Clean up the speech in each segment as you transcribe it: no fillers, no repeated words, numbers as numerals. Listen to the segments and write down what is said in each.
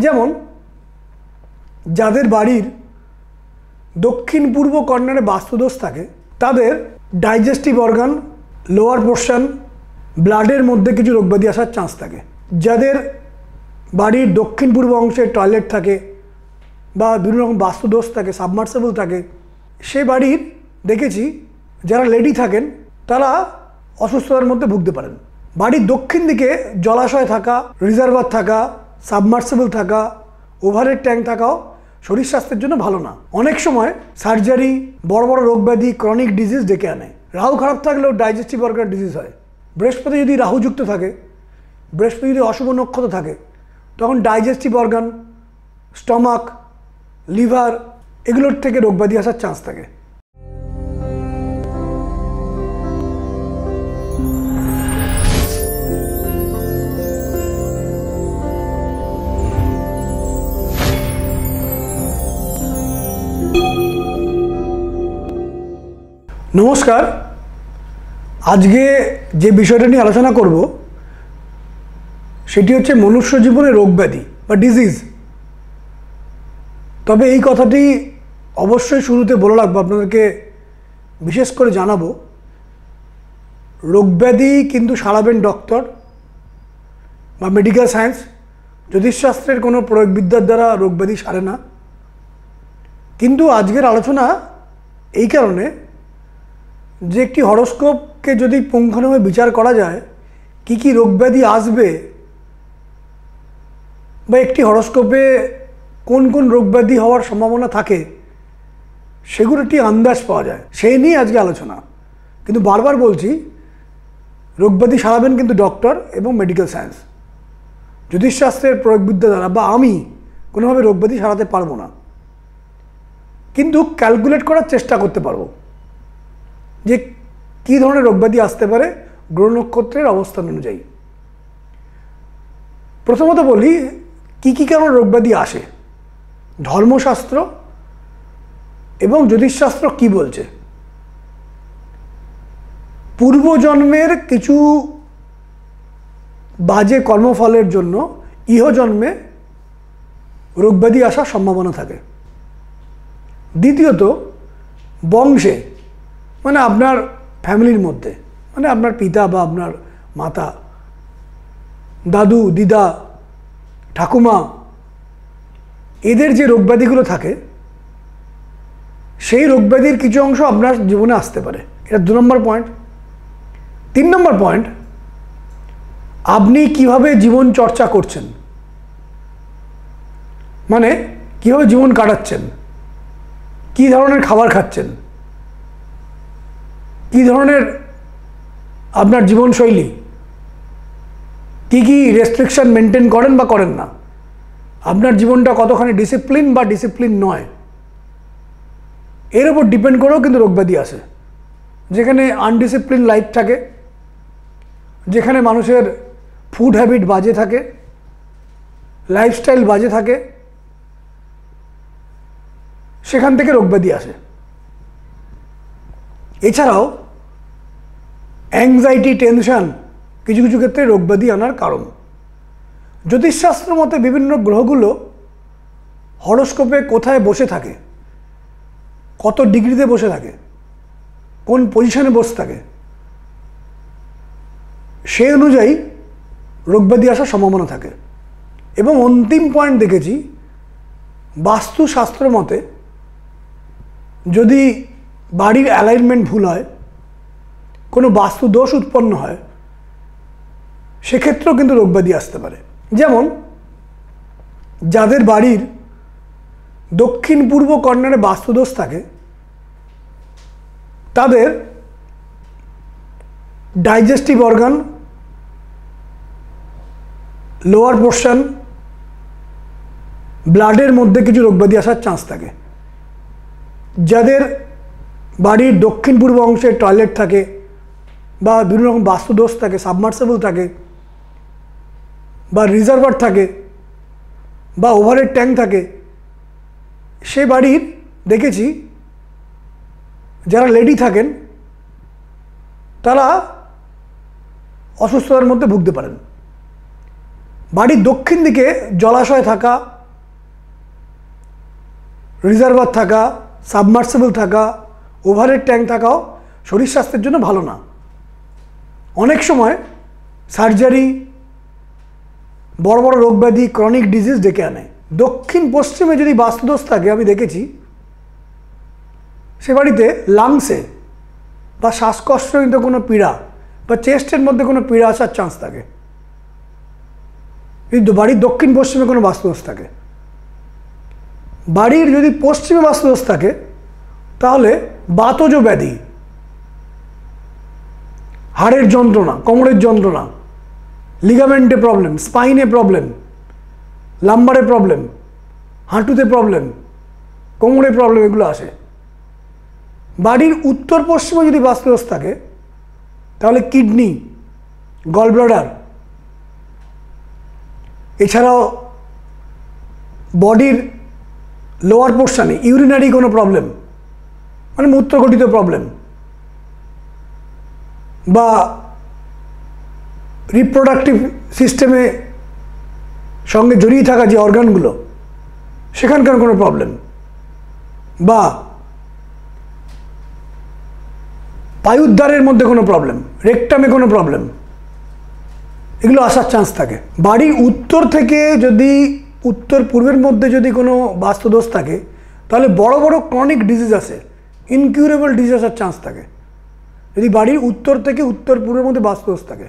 যেমন যাদের বাড়ির দক্ষিণ পূর্ব কর্নারে বাস্তুদোষ থাকে তাদের ডাইজেস্টিভ অর্গান, লোয়ার পোর্শন, ব্লাডের মধ্যে কিছু রোগব্যাধি আসার চান্স থাকে। যাদের বাড়ির দক্ষিণ পূর্ব অংশে টয়লেট থাকে বা বিভিন্ন রকম বাস্তুদোষ থাকে, সাবমার্সেবল থাকে, সে বাড়ির দেখেছি যারা লেডি থাকেন তারা অসুস্থতার মধ্যে ভুগতে পারেন। বাড়ির দক্ষিণ দিকে জলাশয় থাকা, রিজার্ভার থাকা, সাবমার্সেবল থাকা, ওভারহেড ট্যাঙ্ক থাকাও শরীর স্বাস্থ্যের জন্য ভালো না। অনেক সময় সার্জারি, বড় বড় রোগব্যাধি, ক্রনিক ডিজিজ ডেকে আনে। রাহু খারাপ থাকলেও ডাইজেস্টিভ অর্গান ডিজিজ হয়। বৃহস্পতি যদি রাহুযুক্ত থাকে, বৃহস্পতি যদি অশুভ নক্ষত্র থাকে, তখন ডাইজেস্টিভ অর্গান, স্টমাক, লিভার এগুলোর থেকে রোগব্যাধি আসার চান্স থাকে। নমস্কার, আজকে যে বিষয়টা নিয়ে আলোচনা করব সেটি হচ্ছে মনুষ্য জীবনে রোগব্যাধি বা ডিজিজ। তবে এই কথাটি অবশ্যই শুরুতে বলে রাখবো, আপনাদেরকে বিশেষ করে জানাবো, রোগব্যাধি কিন্তু সারাবেন ডক্টর বা মেডিকেল সায়েন্স। জ্যোতিষশাস্ত্রের কোনো প্রয়োগবিদ্যার দ্বারা রোগব্যাধি সারে না। কিন্তু আজকের আলোচনা এই কারণে যে একটি হরোস্কোপকে যদি পুঙ্খানুভাবে বিচার করা যায় কি কি রোগব্যাধি আসবে বা একটি হরোস্কোপে কোন কোন রোগব্যাধি হওয়ার সম্ভাবনা থাকে সেগুলো একটি আন্দাজ পাওয়া যায়, সেই নিয়ে আজকে আলোচনা। কিন্তু বারবার বলছি, রোগব্যাধি সারাবেন কিন্তু ডক্টর এবং মেডিকেল সায়েন্স। জ্যোতিষশাস্ত্রের প্রয়োগবিদ্যা দ্বারা বা আমি কোনোভাবে রোগব্যাধি সারাতে পারবো না, কিন্তু ক্যালকুলেট করার চেষ্টা করতে পারবো যে কী ধরনের রোগব্যাধি আসতে পারে গ্রহ নক্ষত্রের অবস্থান অনুযায়ী। প্রথমত বলি কী কী কারণে রোগব্যাধি আসে, ধর্মশাস্ত্র এবং জ্যোতিষশাস্ত্র কি বলছে। পূর্বজন্মের কিছু বাজে কর্মফলের জন্য ইহজন্মে রোগব্যাধি আসার সম্ভাবনা থাকে। দ্বিতীয়ত, বংশে মানে আপনার ফ্যামিলির মধ্যে, মানে আপনার পিতা বা আপনার মাতা, দাদু, দিদা, ঠাকুমা, এদের যে রোগব্যাধিগুলো থাকে সেই রোগব্যাধির কিছু অংশ আপনার জীবনে আসতে পারে। এটা 2 নম্বর পয়েন্ট। 3 নম্বর পয়েন্ট, আপনি কিভাবে জীবন চর্চা করছেন, মানে কিভাবে জীবন কাটাচ্ছেন, কী ধরনের খাবার খাচ্ছেন, কী ধরনের আপনার জীবনশৈলী, কী কী রেস্ট্রিকশন মেনটেন করেন বা করেন না, আপনার জীবনটা কতখানি ডিসিপ্লিন বা ডিসিপ্লিন নয়, এর উপর ডিপেন্ড করেও কিন্তু রোগব্যাধি আসে। যেখানে আনডিসিপ্লিন লাইফ থাকে, যেখানে মানুষের ফুড হ্যাবিট বাজে থাকে, লাইফস্টাইল বাজে থাকে, সেখান থেকে রোগব্যাধি আসে। এছাড়াও অ্যাংজাইটি, টেনশন কিছু কিছু ক্ষেত্রে রোগব্যাধি আনার কারণ। জ্যোতিষশাস্ত্র মতে বিভিন্ন গ্রহগুলো হরোস্কোপে কোথায় বসে থাকে, কত ডিগ্রিতে বসে থাকে, কোন পজিশনে বসে থাকে, সেই অনুযায়ী রোগব্যাধি আসার সম্ভাবনা থাকে। এবং অন্তিম পয়েন্ট দেখেছি, বাস্তুশাস্ত্র মতে যদি বাড়ির অ্যালাইনমেন্ট ভুল হয়, কোনো বাস্তু দোষ উৎপন্ন হয়, সেক্ষেত্রেও কিন্তু রোগব্যাধি আসতে পারে। যেমন যাদের বাড়ির দক্ষিণ পূর্ব কর্নারে বাস্তুদোষ থাকে তাদের ডাইজেস্টিভ অর্গান, লোয়ার পোর্শন, ব্লাডের মধ্যে কিছু রোগব্যাধি আসার চান্স থাকে। যাদের বাড়ির দক্ষিণ পূর্ব অংশে টয়লেট থাকে বা বিভিন্ন রকম বাস্তুদোষ থাকে, সাবমার্সেবল থাকে বা রিজার্ভার থাকে বা ওভারহেড ট্যাঙ্ক থাকে, সে বাড়ির দেখেছি যারা লেডি থাকেন তারা অসুস্থতার মধ্যে ভুগতে পারেন। বাড়ির দক্ষিণ দিকে জলাশয় থাকা, রিজার্ভার থাকা, সাবমার্সিবল থাকা, ওভারহেড ট্যাঙ্ক থাকাও শরীর স্বাস্থ্যের জন্য ভালো না। অনেক সময় সার্জারি, বড় বড় রোগব্যাধি, ক্রনিক ডিজিজ ডেকে আনে। দক্ষিণ পশ্চিমে যদি বাস্তুদোষ থাকে, আমি দেখেছি সে বাড়িতে লাংসে বা শ্বাসকষ্টজনিত কোনো পীড়া বা চেস্টের মধ্যে কোনো পীড়া আসার চান্স থাকে যদি বাড়ির দক্ষিণ পশ্চিমে কোনো বাস্তুদোষ থাকে। বাড়ির যদি পশ্চিমে বাস্তুদোষ থাকে তাহলে বাতজ ব্যাধি, হাড়ের যন্ত্রণা, কোমরের যন্ত্রণা, লিগামেন্টে প্রবলেম, স্পাইনে প্রবলেম, লাম্বারে প্রবলেম, হাঁটুতে প্রবলেম, কোমরে প্রবলেম, এগুলো আসে। বাড়ির উত্তর পশ্চিমে যদি বাস্তুদোষ থাকে তাহলে কিডনি, গলব্লাডার, এছাড়াও বডির লোয়ার পোর্শনে ইউরিনারি কোনো প্রবলেম, মানে মূত্রঘটিত প্রবলেম, বা রিপ্রোডাক্টিভ সিস্টেমে সঙ্গে জড়িয়ে থাকা যে অর্গানগুলো সেখানকার কোনো প্রবলেম, বা পায়ুদ্বারের মধ্যে কোনো প্রবলেম, রেকটামে কোনো প্রবলেম, এগুলো আসার চান্স থাকে। বাড়ির উত্তর থেকে যদি উত্তর পূর্বের মধ্যে যদি কোনো বাস্তুদোষ থাকে তাহলে বড় বড় ক্রনিক ডিজিজ আসে, ইনকিউরেবল ডিজিজ আসার চান্স থাকে যদি বাড়ির উত্তর থেকে উত্তর পূর্বের মধ্যে বাস্তুদোষ থাকে।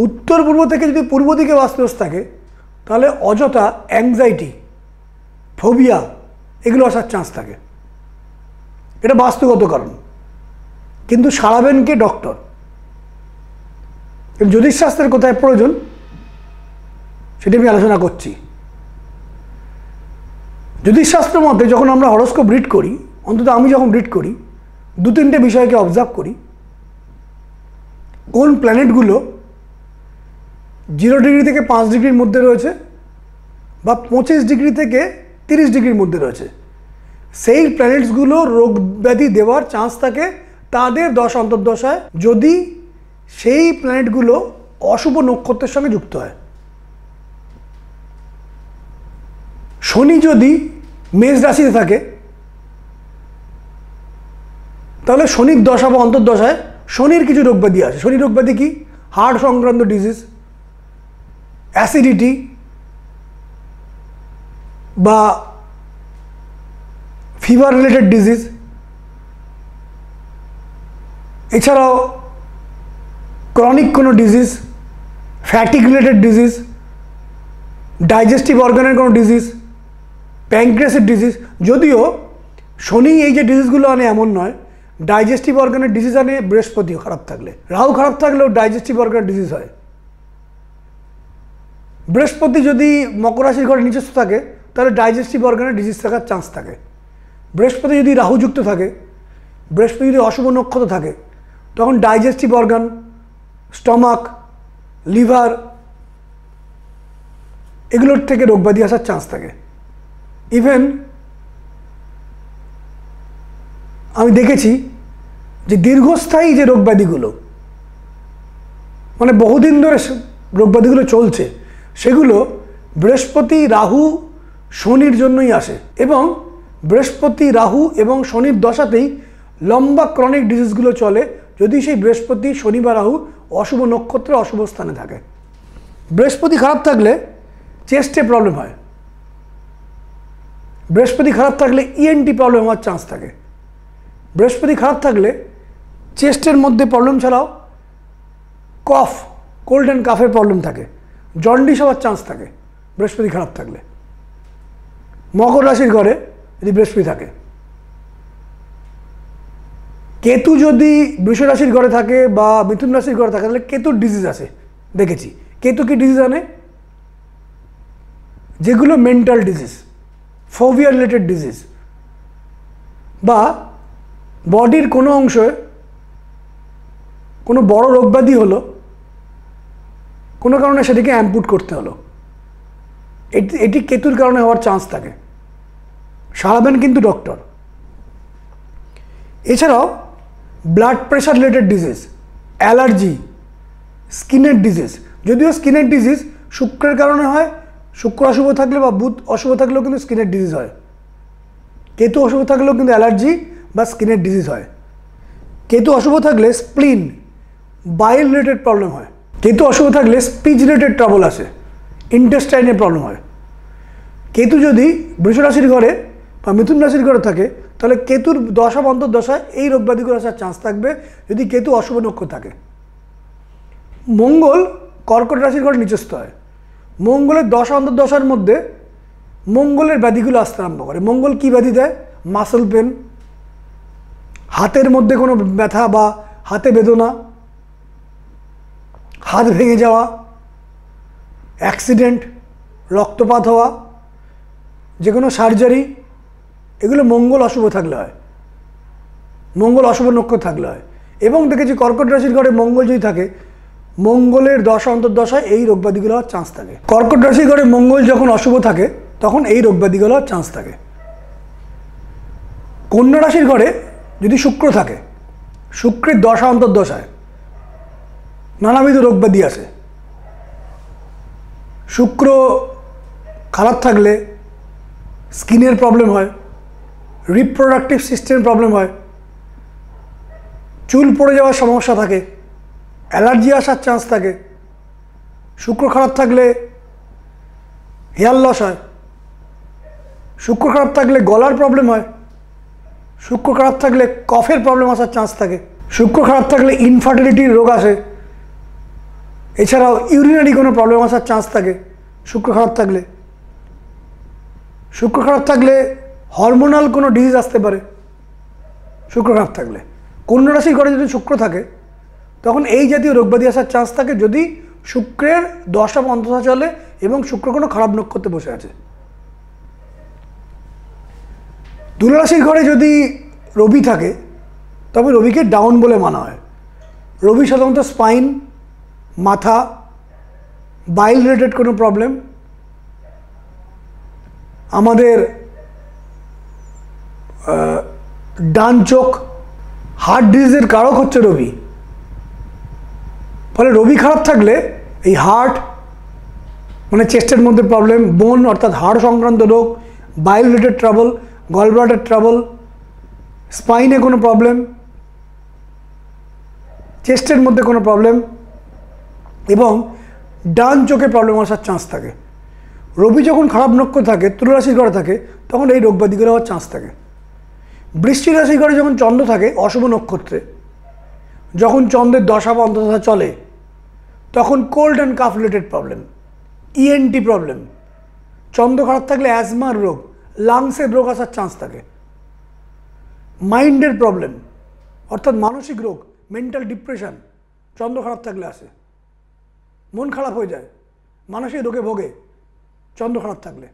উত্তর পূর্ব থেকে যদি পূর্ব দিকে বাস্তুদোষ থাকে তাহলে অযথা অ্যাংজাইটি, ফোবিয়া, এগুলো আসার চান্স থাকে। এটা বাস্তুগত কারণ, কিন্তু সারাবেন কে? ডক্টর। জ্যোতিষশাস্ত্রের কোথায় প্রয়োজন সেটা আমি আলোচনা করছি। জ্যোতিষশাস্ত্র মতে যখন আমরা হরোস্কোপ রিড করি, অন্তত আমি যখন রিড করি, দু তিনটে বিষয়কে অবজার্ভ করি। কোন প্ল্যানেটগুলো 0 ডিগ্রি থেকে 5 ডিগ্রির মধ্যে রয়েছে বা 25 ডিগ্রি থেকে 30 ডিগ্রির মধ্যে রয়েছে, সেই প্ল্যানেটসগুলো রোগ ব্যাধি দেওয়ার চান্স থাকে তাদের দশা অন্তর্দশায়, যদি সেই প্ল্যানেটগুলো অশুভ নক্ষত্রের সঙ্গে যুক্ত হয়। শনি যদি মেষ রাশিতে থাকে তাহলে শনির দশা বা অন্তর্দশায় শনির কিছু রোগব্যাধি আসে। শনি রোগব্যাধি কি? হার্ট সংক্রান্ত ডিজিজ, অ্যাসিডিটি, বা ফিভার রিলেটেড ডিজিজ, এছাড়াও ক্রনিক কোনো disease, fatigue related disease, digestive অর্গানের কোনো ডিজিজ, প্যানক্রিয়াসের ডিজিজ। যদিও শনি এই যে ডিজিজগুলো আনে এমন নয়, ডাইজেস্টিভ অর্গানের ডিজিজ আনে বৃহস্পতিও খারাপ থাকলে, রাহু খারাপ থাকলেও ডাইজেস্টিভ অর্গানের ডিজিজ হয়। বৃহস্পতি যদি মকর রাশির ঘরে নিচস্থ থাকে তাহলে ডাইজেস্টিভ অর্গানের ডিজিজ থাকার চান্স থাকে। বৃহস্পতি যদি রাহুযুক্ত থাকে, বৃহস্পতি যদি অশুভ নক্ষত্র থাকে, তখন ডাইজেস্টিভ অর্গান, স্টমাক, লিভার, এগুলোর থেকে রোগব্যাধি আসার চান্স থাকে। ইভেন আমি দেখেছি যে দীর্ঘস্থায়ী যে রোগব্যাধিগুলো, মানে বহুদিন ধরে রোগব্যাধিগুলো চলছে, সেগুলো বৃহস্পতি, রাহু, শনির জন্যই আসে। এবং বৃহস্পতি, রাহু এবং শনির দশাতেই লম্বা ক্রনিক ডিজিজগুলো চলে যদি সেই বৃহস্পতি, শনি বা রাহু অশুভ নক্ষত্রে অশুভ স্থানে থাকে। বৃহস্পতি খারাপ থাকলে চেস্টে প্রবলেম হয়, বৃহস্পতি খারাপ থাকলে ইএনটি প্রবলেম হওয়ার চান্স থাকে, বৃহস্পতি খারাপ থাকলে চেস্টের মধ্যে প্রবলেম ছাড়াও কফ, কোল্ড অ্যান্ড কাফের প্রবলেম থাকে, জন্ডিস হওয়ার চান্স থাকে বৃহস্পতি খারাপ থাকলে। মকর রাশির ঘরে যদি বৃহস্পতি থাকে, কেতু যদি বৃষ রাশির ঘরে থাকে বা মিথুন রাশির ঘরে থাকে তাহলে কেতুর ডিজিজ আসে। দেখেছি কেতু কি ডিজিজ আনে, যেগুলো mental disease, phobia related disease, বা বডির কোনো অংশে কোনো বড় রোগব্যাধি হলো, কোনো কারণে সেটিকে অ্যাম্পুট করতে হলো, এটি কেতুর কারণে হওয়ার চান্স থাকে। সারাবেন কিন্তু ডক্টর। এছাড়াও blood pressure related disease, allergy, স্কিনের ডিজিজ, যদিও স্কিনের ডিজিজ শুক্রের কারণে হয়, শুক্র অশুভ থাকলে বা বুধ অশুভ থাকলেও কিন্তু স্কিনের ডিজিজ হয়। কেতু অশুভ থাকলেও কিন্তু অ্যালার্জি বা স্কিনের ডিজিজ হয়। কেতু অশুভ থাকলে স্প্লিন, বাইল রিলেটেড প্রবলেম হয়। কেতু অশুভ থাকলে স্পিচ রিলেটেড ট্রাবল আসে, ইন্টেস্টাইনের প্রবলেম হয়। কেতু যদি বৃষ রাশির ঘরে বা মিথুন রাশির ঘরে থাকে তাহলে কেতুর দশা বা অন্তর্দশায় এই রোগব্যাধিগুলো আসার চান্স থাকবে যদি কেতু অশুভ নক্ষত্র থাকে। মঙ্গল কর্কট রাশির ঘরে নিচস্থ হয়। মঙ্গলের দশা অন্তর্দশার মধ্যে মঙ্গলের ব্যাধিগুলো আসতে আরম্ভ করে। মঙ্গল কী ব্যাধি দেয়? মাসল পেন, হাতের মধ্যে কোনো ব্যথা বা হাতে বেদনা, হাত ভেঙে যাওয়া, অ্যাক্সিডেন্ট, রক্তপাত হওয়া, যে কোনো সার্জারি, এগুলো মঙ্গল অশুভ থাকলে হয়, মঙ্গল অশুভ নক্ষত্র থাকলে হয়। এবং দেখেছি কর্কট রাশির ঘরে মঙ্গল যদি থাকে, মঙ্গলের দশা অন্তর্দশায় এই রোগব্যাধিগুলো হওয়ার চান্স থাকে। কর্কট রাশির ঘরে মঙ্গল যখন অশুভ থাকে তখন এই রোগব্যাধিগুলো হওয়ার চান্স থাকে। কন্যা রাশির ঘরে যদি শুক্র থাকে, শুক্রের দশা অন্তর্দশায় নানাবিধ রোগব্যাধি আসে। শুক্র খারাপ থাকলে স্কিনের প্রবলেম হয়, রিপ্রোডাক্টিভ সিস্টেমের প্রবলেম হয়, চুল পড়ে যাওয়ার সমস্যা থাকে, অ্যালার্জি আসার চান্স থাকে। শুক্র খারাপ থাকলে হেয়ার লস হয়, শুক্র খারাপ থাকলে গলার প্রবলেম হয়, শুক্র খারাপ থাকলে কফের প্রবলেম আসার চান্স থাকে, শুক্র খারাপ থাকলে ইনফার্টিলিটির রোগ আসে, এছাড়াও ইউরিনারি কোনো প্রবলেম আসার চান্স থাকে শুক্র খারাপ থাকলে। শুক্র খারাপ থাকলে হরমোনাল কোনো ডিজিজ আসতে পারে শুক্র খারাপ থাকলে। কন্যা রাশির ঘরে যদি শুক্র থাকে তখন এই জাতীয় রোগব্যাধি আসার চান্স থাকে যদি শুক্রের দশা বা অন্তর্দশা চলে এবং শুক্র কোনো খারাপ নক্ষত্রে বসে আছে। তুলা রাশির ঘরে যদি রবি থাকে তবে রবিকে ডাউন বলে মানা হয়। রবি সাধারণত স্পাইন, মাথা, বাইল রিলেটেড কোনো প্রবলেম, আমাদের ডান চোখ, হার্ট ডিজিজের কারক হচ্ছে রবি। ফলে রবি খারাপ থাকলে এই হার্ট মানে চেস্টের মধ্যে প্রবলেম, বোন অর্থাৎ হাড় সংক্রান্ত রোগ, বাইল রিলেটেড ট্রাবল, গলব্লাডার ট্রাবল, স্পাইনে কোনো প্রবলেম, চেস্টের মধ্যে কোনো প্রবলেম এবং ডান চোখে প্রবলেম আসার চান্স থাকে। রবি যখন খারাপ নক্ষত্র থাকে, তুলা রাশির ঘরে থাকে, তখন এই রোগব্যাধিগুলো হওয়ার চান্স থাকে। বৃশ্চিক রাশির ঘরে যখন চন্দ্র থাকে অশুভ নক্ষত্রে, যখন চন্দ্রের দশা বা অন্তর্দশা চলে তখন cold and cough related problem, ENT problem, চন্দ্র খারাপ থাকলে অ্যাজমার রোগ, লাংসের রোগ আসার চান্স থাকে। মাইন্ডের প্রবলেম অর্থাৎ মানসিক রোগ, মেন্টাল ডিপ্রেশন চন্দ্র খারাপ থাকলে আসে, মন খারাপ হয়ে যায়, মানসিক রোগে ভোগে চন্দ্র খারাপ থাকলে।